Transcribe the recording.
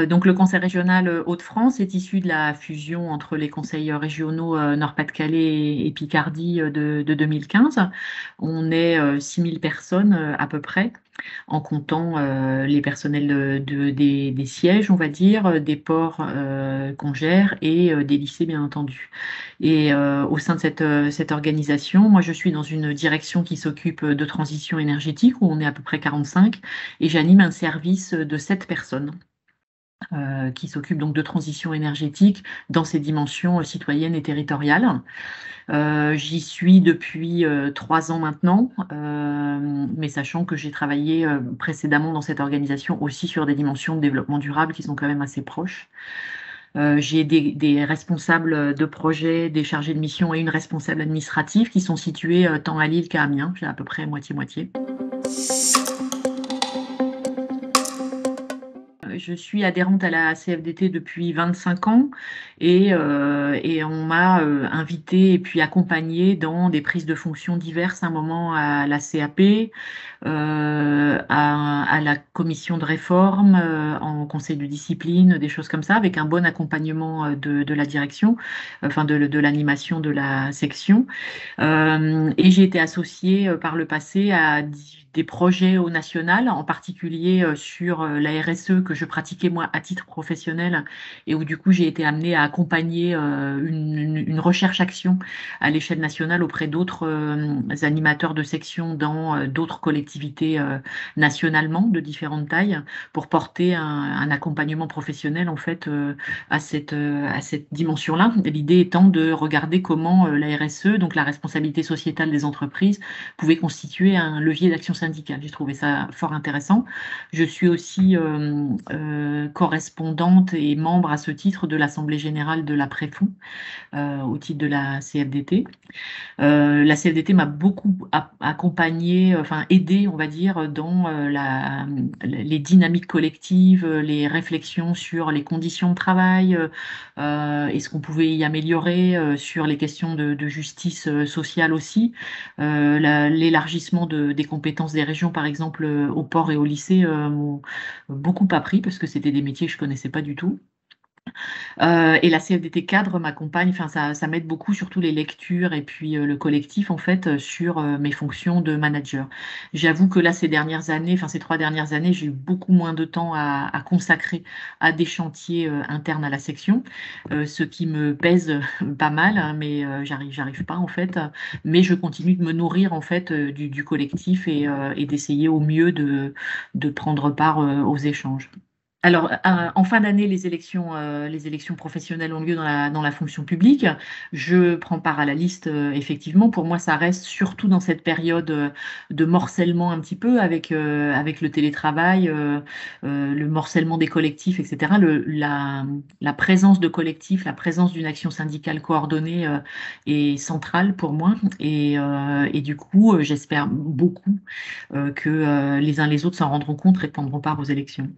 Donc le conseil régional Hauts-de-France est issu de la fusion entre les conseils régionaux Nord-Pas-de-Calais et Picardie de 2015. On est 6000 personnes à peu près, en comptant les personnels des sièges, on va dire, des ports qu'on gère et des lycées, bien entendu. Et au sein de cette organisation, moi, je suis dans une direction qui s'occupe de transition énergétique, où on est à peu près 45, et j'anime un service de 7 personnes qui s'occupe donc de transition énergétique dans ses dimensions citoyennes et territoriales. J'y suis depuis 3 ans maintenant, mais sachant que j'ai travaillé précédemment dans cette organisation aussi sur des dimensions de développement durable qui sont quand même assez proches. J'ai des responsables de projet, des chargés de mission et une responsable administrative qui sont situés tant à Lille qu'à Amiens. J'ai à peu près moitié-moitié. Je suis adhérente à la CFDT depuis 25 ans et on m'a invitée et puis accompagnée dans des prises de fonctions diverses, un moment à la CAP, à la commission de réforme, en conseil de discipline, des choses comme ça, avec un bon accompagnement de la direction, enfin de l'animation de la section. Et j'ai été associée par le passé à des projets au national, en particulier sur la RSE que je pratiquais moi à titre professionnel et où du coup j'ai été amenée à accompagner une recherche-action à l'échelle nationale auprès d'autres animateurs de section dans d'autres collectivités nationalement de différentes tailles pour porter un accompagnement professionnel en fait à cette dimension-là. L'idée étant de regarder comment la RSE, donc la responsabilité sociétale des entreprises, pouvait constituer un levier d'action syndicale. J'ai trouvé ça fort intéressant. Je suis aussi correspondante et membre à ce titre de l'Assemblée générale de la Préfond au titre de la CFDT. La CFDT m'a beaucoup accompagnée, enfin aidée, on va dire, dans les dynamiques collectives, les réflexions sur les conditions de travail, et ce qu'on pouvait y améliorer, sur les questions de justice sociale aussi. L'élargissement des compétences des régions, par exemple, au port et au lycée, m'ont beaucoup appris parce que c'était des métiers que je connaissais pas du tout. Et la CFDT cadre m'accompagne, enfin ça m'aide beaucoup, surtout les lectures et puis le collectif en fait sur mes fonctions de manager. J'avoue que là ces dernières années, enfin ces 3 dernières années, j'ai eu beaucoup moins de temps à consacrer à des chantiers internes à la section, ce qui me pèse pas mal, hein, mais j'arrive pas en fait. Mais je continue de me nourrir en fait du collectif et d'essayer au mieux de prendre part aux échanges. Alors, en fin d'année, les élections professionnelles ont lieu dans la fonction publique. Je prends part à la liste, effectivement. Pour moi, ça reste surtout dans cette période de morcellement un petit peu avec le télétravail, le morcellement des collectifs, etc. La présence de collectifs, la présence d'une action syndicale coordonnée est centrale pour moi. Et du coup, j'espère beaucoup que les uns les autres s'en rendront compte et prendront part aux élections.